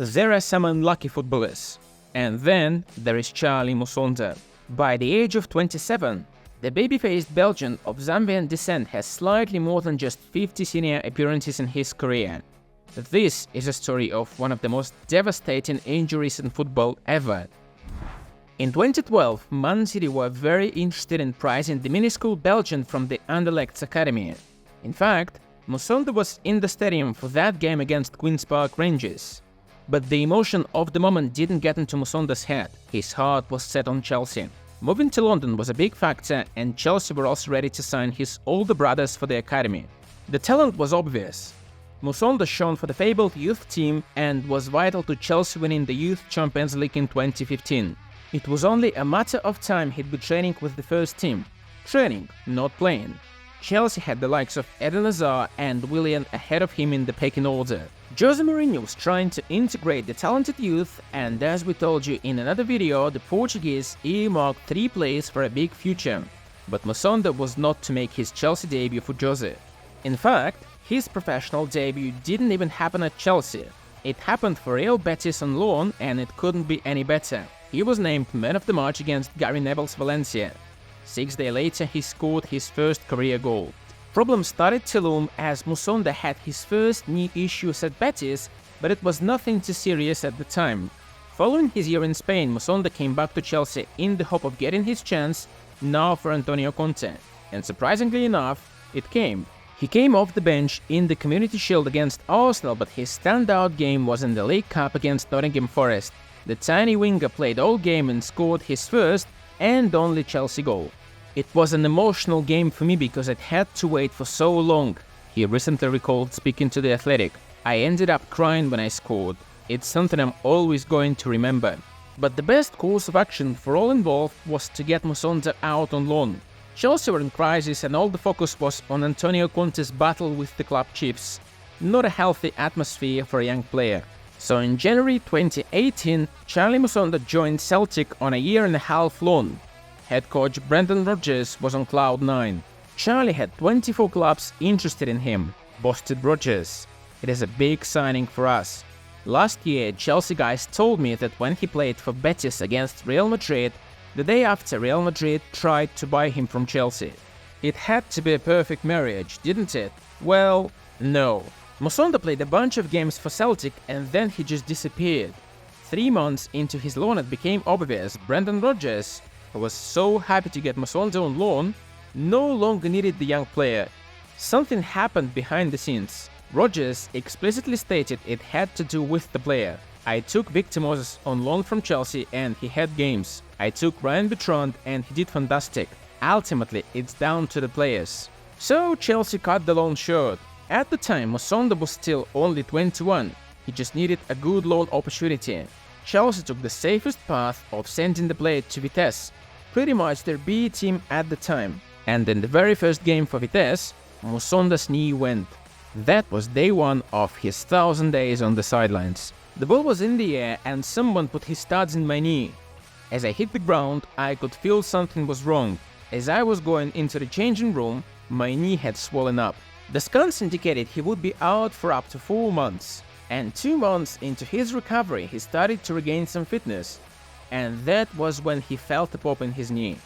There are some unlucky footballers. And then there is Charly Musonda. By the age of 27, the baby-faced Belgian of Zambian descent has slightly more than just 50 senior appearances in his career. This is a story of one of the most devastating injuries in football ever. In 2012, Man City were very interested in prizing the minuscule Belgian from the Anderlecht's academy. In fact, Musonda was in the stadium for that game against Queen's Park Rangers. But the emotion of the moment didn't get into Musonda's head. His heart was set on Chelsea. Moving to London was a big factor, and Chelsea were also ready to sign his older brothers for the academy. The talent was obvious. Musonda shone for the fabled youth team and was vital to Chelsea winning the Youth Champions League in 2015. It was only a matter of time he'd be training with the first team. Training, not playing. Chelsea had the likes of Eden Hazard and Willian ahead of him in the pecking order. Jose Mourinho was trying to integrate the talented youth, and as we told you in another video, the Portuguese earmarked 3 players for a big future. But Musonda was not to make his Chelsea debut for Jose. In fact, his professional debut didn't even happen at Chelsea. It happened for Real Betis on loan, and it couldn't be any better. He was named man of the match against Gary Neville's Valencia. 6 days later, he scored his first career goal. Problems started to loom as Musonda had his first knee issues at Betis, but it was nothing too serious at the time. Following his year in Spain, Musonda came back to Chelsea in the hope of getting his chance, now for Antonio Conte. And surprisingly enough, it came. He came off the bench in the Community Shield against Arsenal, but his standout game was in the League Cup against Nottingham Forest. The tiny winger played all game and scored his first and only Chelsea goal. It was an emotional game for me because I'd had to wait for so long. He recently recalled speaking to The Athletic. I ended up crying when I scored. It's something I'm always going to remember. But the best course of action for all involved was to get Musonda out on loan. Chelsea were in crisis and all the focus was on Antonio Conte's battle with the club chiefs. Not a healthy atmosphere for a young player. So in January 2018, Charly Musonda joined Celtic on a 1.5-year loan. Head coach Brendan Rodgers was on cloud 9. Charly had 24 clubs interested in him, boasted Rodgers. It is a big signing for us. Last year, Chelsea guys told me that when he played for Betis against Real Madrid, the day after Real Madrid tried to buy him from Chelsea. It had to be a perfect marriage, didn't it? Well, no. Musonda played a bunch of games for Celtic and then he just disappeared. 3 months into his loan it became obvious Brendan Rodgers, who was so happy to get Musonda on loan, no longer needed the young player. Something happened behind the scenes. Rodgers explicitly stated it had to do with the player. I took Victor Moses on loan from Chelsea and he had games. I took Ryan Bertrand and he did fantastic. Ultimately, it's down to the players. So Chelsea cut the loan short. At the time, Musonda was still only 21. He just needed a good loan opportunity. Chelsea took the safest path of sending the player to Vitesse, pretty much their B team at the time. And in the very first game for Vitesse, Musonda's knee went. That was day 1 of his 1,000 days on the sidelines. The ball was in the air and someone put his studs in my knee. As I hit the ground, I could feel something was wrong. As I was going into the changing room, my knee had swollen up. The scans indicated he would be out for up to 4 months. And 2 months into his recovery, he started to regain some fitness. And that was when he felt a pop in his knee.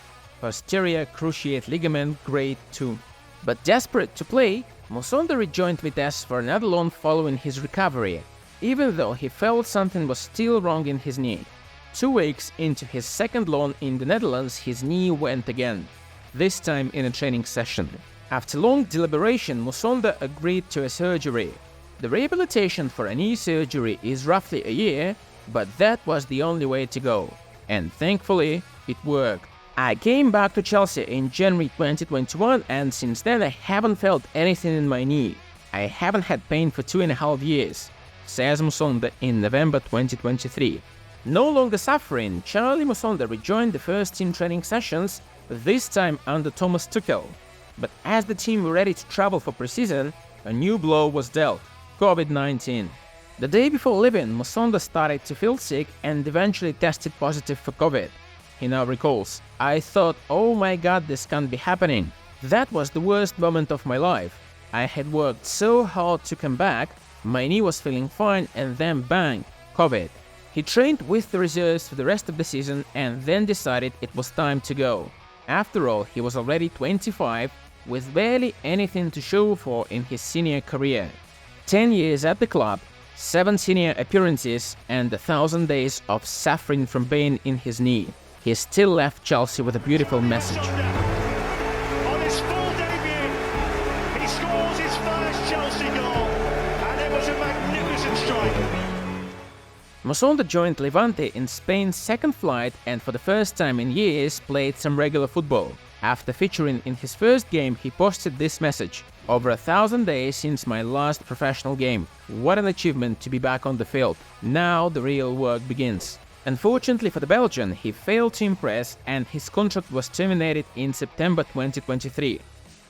Posterior cruciate ligament grade 2. But desperate to play, Musonda rejoined Vitesse for another loan following his recovery, even though he felt something was still wrong in his knee. 2 weeks into his second loan in the Netherlands, his knee went again, this time in a training session. After long deliberation, Musonda agreed to a surgery. The rehabilitation for a knee surgery is roughly a year, but that was the only way to go. And thankfully, it worked. I came back to Chelsea in January 2021 and since then I haven't felt anything in my knee. I haven't had pain for 2.5 years, says Musonda in November 2023. No longer suffering, Charly Musonda rejoined the first team training sessions, this time under Thomas Tuchel. But as the team were ready to travel for pre-season, a new blow was dealt: COVID-19. The day before leaving, Musonda started to feel sick and eventually tested positive for COVID. He now recalls, "I thought, oh my god, this can't be happening. That was the worst moment of my life. I had worked so hard to come back, my knee was feeling fine and then bang, COVID. He trained with the reserves for the rest of the season and then decided it was time to go. After all, he was already 25, with barely anything to show for in his senior career. 10 years at the club, 7 senior appearances and 1,000 days of suffering from pain in his knee. He still left Chelsea with a beautiful message. On his full debut, he scores his first Chelsea goal, and it was a magnificent strike. Musonda joined Levante in Spain's second flight and for the first time in years played some regular football. After featuring in his first game, he posted this message: "Over 1,000 days since my last professional game. What an achievement to be back on the field. Now the real work begins." Unfortunately for the Belgian, he failed to impress and his contract was terminated in September 2023.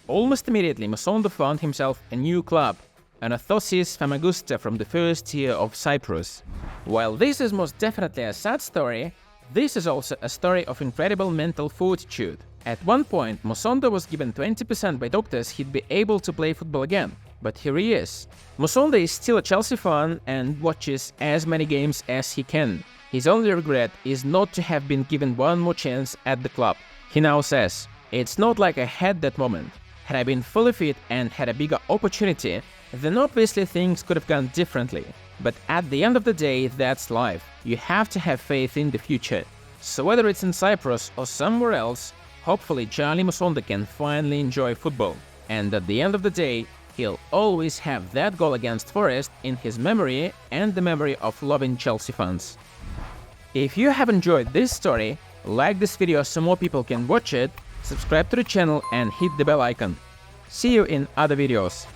Almost immediately, Musonda found himself a new club, Anorthosis Famagusta from the first tier of Cyprus. While this is most definitely a sad story, this is also a story of incredible mental fortitude. At one point, Musonda was given 20% by doctors he'd be able to play football again, but here he is. Musonda is still a Chelsea fan and watches as many games as he can. His only regret is not to have been given one more chance at the club. He now says, "It's not like I had that moment. Had I been fully fit and had a bigger opportunity, then obviously things could have gone differently. But at the end of the day, that's life. You have to have faith in the future." So whether it's in Cyprus or somewhere else, hopefully Charly Musonda can finally enjoy football. And at the end of the day, he'll always have that goal against Forest in his memory and the memory of loving Chelsea fans. If you have enjoyed this story, like this video so more people can watch it, subscribe to the channel and hit the bell icon. See you in other videos.